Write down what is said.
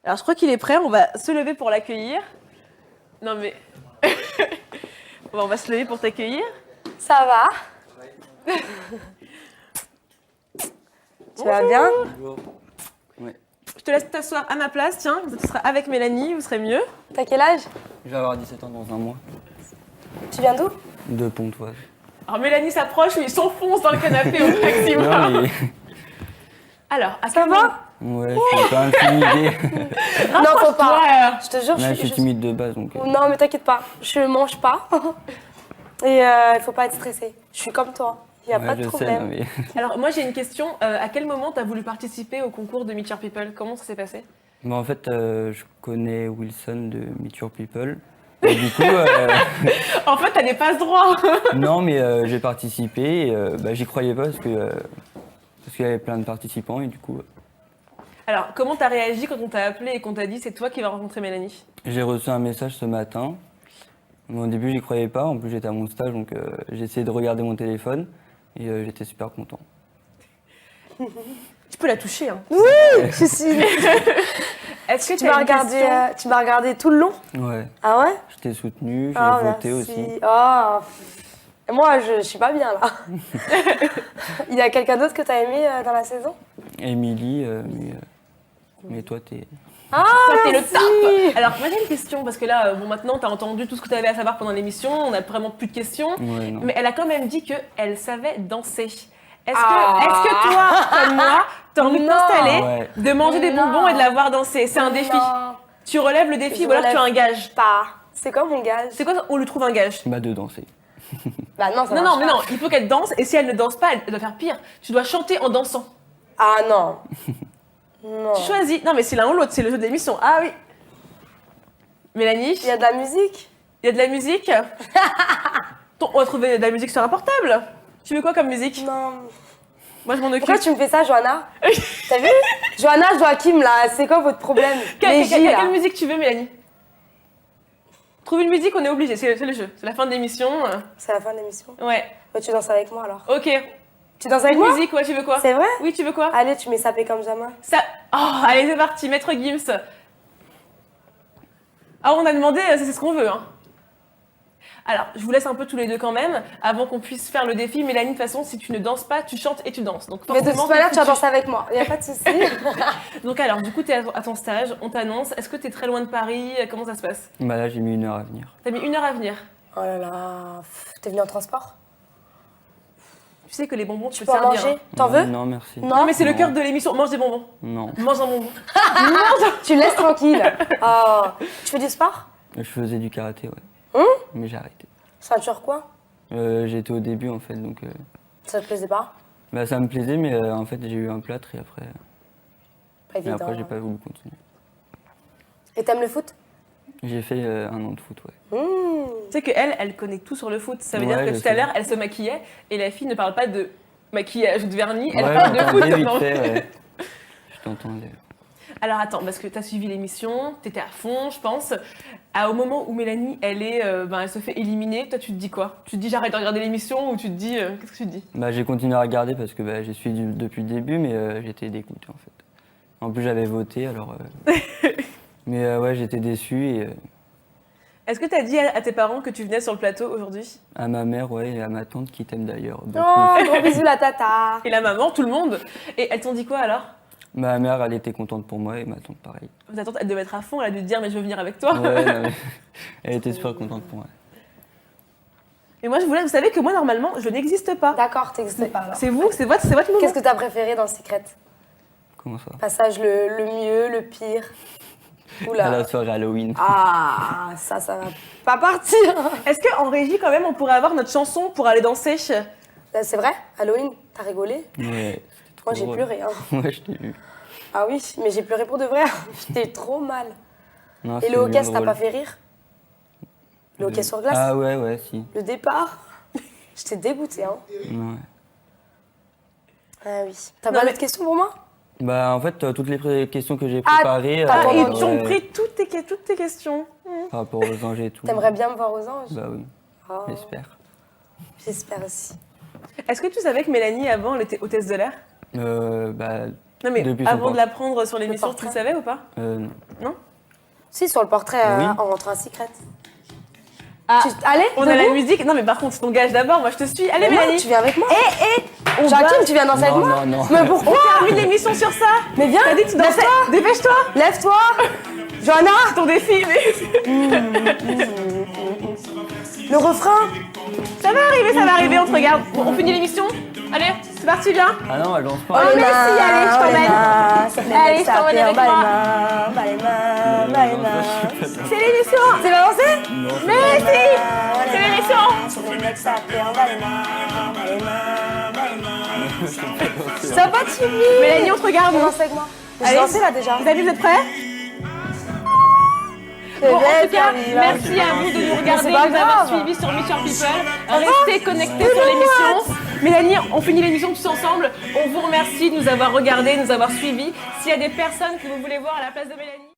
Alors, je crois qu'il est prêt. On va se lever pour l'accueillir. Non, mais... Bon, on va se lever pour t'accueillir. Ça va? Tu vas bien? Bonjour. Ouais. Je te laisse t'asseoir à ma place. Tiens, tu seras avec Mélanie, vous serez mieux. T'as quel âge? Je vais avoir 17 ans dans un mois. Tu viens d'où? De Pontoise. Alors, Mélanie s'approche, mais il s'enfonce dans le canapé au maximum. Non, mais... Alors, à Ça quel va? moment- Ouais, je suis pas intimidé. Non, faut pas. Ouais. Je te jure, Là, je suis timide de base, donc... Non, mais t'inquiète pas, je mange pas. Et il faut pas être stressé. Je suis comme toi, il n'y a ouais, pas de je problème. sais, mais... Alors, moi, j'ai une question. À quel moment tu as voulu participer au concours de Meet Your People? Comment ça s'est passé? Bon, en fait, je connais Wilson de Meet Your People. Et du coup, En fait, t'avais pas ce droit. non, mais j'ai participé et j'y croyais pas parce qu'il y avait plein de participants et du coup, Alors, comment t'as réagi quand on t'a appelé et qu'on t'a dit c'est toi qui vas rencontrer Mélanie? j'ai reçu un message ce matin. Bon, au début, j'y croyais pas. En plus, j'étais à mon stage, donc j'ai essayé de regarder mon téléphone et j'étais super content. Tu peux la toucher, hein. Oui, je suis. Est-ce que Tu m'as regardé tout le long? Ouais, Ah ouais? je t'ai soutenu, j'ai Oh, voté merci. aussi. Oh. Et moi, je suis pas bien là. Il y a quelqu'un d'autre que t'as aimé dans la saison? Émilie, mais toi, t'es... Ah, Toi, t'es le merci. top. Alors, moi, j'ai une question, parce que là, bon, maintenant, t'as entendu tout ce que t'avais à savoir pendant l'émission, on n'a vraiment plus de questions. Ouais, non. Mais elle a quand même dit qu'elle savait danser. Est-ce Ah. que toi, comme moi, t'as envie de Non. t'installer, Ouais. de manger des Non. bonbons et de la voir danser? C'est un défi. Non, Tu relèves le défi Je ou alors tu as un relève gage? pas. C'est quoi mon gage? C'est quoi, on lui trouve un gage? Bah, de danser. Bah non, ça Non, marche non, mais pas. non, il faut qu'elle danse, et si elle ne danse pas, elle doit faire pire. Tu dois chanter en dansant. Ah non. Non. Tu choisis. Non, mais c'est l'un ou l'autre, c'est le jeu de l'émission. Ah oui. Mélanie, Il y a de la musique? il y a de la musique. On va trouver de la musique sur un portable. Tu veux quoi comme musique? Non. Moi, je m'en occupe. Pourquoi tu me fais ça, Johanna? T'as vu? Johanna, Joachim, là, c'est quoi votre problème? Les J, là. Quelle musique tu veux, Mélanie? Trouve une musique, on est obligé, c'est le jeu. C'est la fin de l'émission. C'est la fin de l'émission. Ouais. Ouais, tu danses avec moi, alors. Ok. Tu danses avec Une moi? musique, ouais, tu veux quoi? C'est vrai? Oui, tu veux quoi? Allez, tu mets sapé comme jamais. Ça. Oh, allez, c'est parti, Maître Gims. Ah, on a demandé, c'est ce qu'on veut, hein. Alors, je vous laisse un peu tous les deux quand même, avant qu'on puisse faire le défi. Mélanie, de toute façon, si tu ne danses pas, tu chantes et tu danses. Donc, Mais de forcément, toute manière, t'es tu vas foutu. danser avec moi. Il n'y a pas de souci. Donc, alors, du coup, tu es à ton stage, on t'annonce. Est-ce que tu es très loin de Paris? Comment ça se passe? Bah là, j'ai mis 1 heure à venir. T'as mis 1 heure à venir. Oh là là. T'es venu en transport? Tu sais que les bonbons, Tu peux peux en servir. manger? Hein. T'en veux? Non, merci. Non. Mais c'est le cœur de l'émission. Mange des bonbons. Non. Mange un bonbon. Tu me laisses tranquille. Oh. Tu fais du sport? Je faisais du karaté, ouais. Mais j'ai arrêté. Ceinture quoi? J'étais au début, en fait, donc... Ça te plaisait pas? Bah, ça me plaisait, mais en fait, j'ai eu un plâtre et après... Pas Et évident. après, j'ai pas voulu continuer. Et t'aimes le foot? J'ai fait 1 an de foot, ouais. Tu sais qu'elle, elle connaît tout sur le foot. Ça veut Ouais, dire que je tout à sais. l'heure, elle se maquillait et la fille ne parle pas de maquillage ou de vernis, elle Ouais, parle de foot. j'entendais vite Non. fait, ouais. Je t'entendais. Alors attends, parce que tu as suivi l'émission, tu étais à fond, je pense. Au moment où Mélanie, elle se fait éliminer, toi, tu te dis quoi? Tu te dis j'arrête de regarder l'émission ou tu te dis... Qu'est-ce que tu te dis? Bah, j'ai continué à regarder parce que j'ai suivi depuis le début, mais j'étais dégoûté, en fait. En plus, j'avais voté, alors... Mais ouais, j'étais déçu et Est-ce que tu as dit à tes parents que tu venais sur le plateau aujourd'hui? à ma mère, ouais, et à ma tante qui t'aime d'ailleurs beaucoup. Oh, gros bisous la tata. Et la maman, tout le monde. Et elles t'ont dit quoi alors? Ma mère, elle était contente pour moi et ma tante, pareil. Ta tante, elle devait être à fond, elle a dû te dire mais je veux venir avec toi. Ouais, non, mais elle était super contente pour moi. Et moi, vous savez que moi, normalement, je n'existe pas. D'accord, t'existais pas alors. C'est vous, c'est votre moment. Qu'est-ce que t'as préféré dans Secret? Comment ça? Passage le mieux, le pire. À Oula. la soirée Halloween. Ah, ça va pas partir. Est-ce qu'en régie, quand même, on pourrait avoir notre chanson pour aller danser? Là, c'est vrai? Halloween, t'as rigolé? Ouais, c'était trop Moi, j'ai drôle. pleuré. Hein. Ouais, je t'ai vu. Ah oui, mais j'ai pleuré pour de vrai. J'étais trop mal. Non, Et c'était le hockey, bien ça t'a drôle. pas fait rire? Le hockey sur glace? Ah ouais, ouais, si. Le départ? J'étais dégoûtée. Hein. Ouais. Ah oui. T'as Non, pas mais- d'autres questions pour moi? Bah, en fait, toutes les questions que j'ai Ah, préparées... t'as pas Ils entendu. t'ont pris toutes tes questions. Par rapport aux anges et tout. T'aimerais bien me voir aux anges? Bah oui, Oh, j'espère. j'espère aussi. Est-ce que tu savais que Mélanie, avant, elle était hôtesse de l'air? Bah, Non mais Depuis son avant de portrait. la prendre sur l'émission, tu le portrait. savais ou pas? Non. Si, sur le portrait, Oui. en rentrant à Secret. Ah, Allez, on a la debout. musique. Non mais par contre, tu t'engages d'abord, moi je te suis. Allez Mais non, Mélanie. tu viens avec moi. On Joachim, va- tu viens danser avec Non, moi. non, non. Mais pourquoi? On termine l'émission sur ça. Mais viens, T'as dit que tu dansais. lève-toi. Dépêche-toi. Lève-toi. Johanna, Ton défi, mais le refrain. ça va arriver, on te regarde. Bon, on finit l'émission. Allez, c'est parti, viens. Ah non, elle danse Oh, pas. mais si, allez, je t'emmène. Allez, je t'emmène avec moi. C'est l'émission. C'est pas dansé? Mais si, c'est l'émission. Ça va pas suivi. Mélanie, on te regarde. Danse avec moi. J'ai Allez. dansé là déjà. Vous avez vu, vous êtes prêts? Bon, en tout cas, merci à vous de nous regarder, c'est de pas nous avoir grave. suivis sur Meet Your People. Restez connectés sur l'émission. Mélanie, on finit l'émission tous ensemble. On vous remercie de nous avoir regardés, de nous avoir suivis. S'il y a des personnes que vous voulez voir à la place de Mélanie...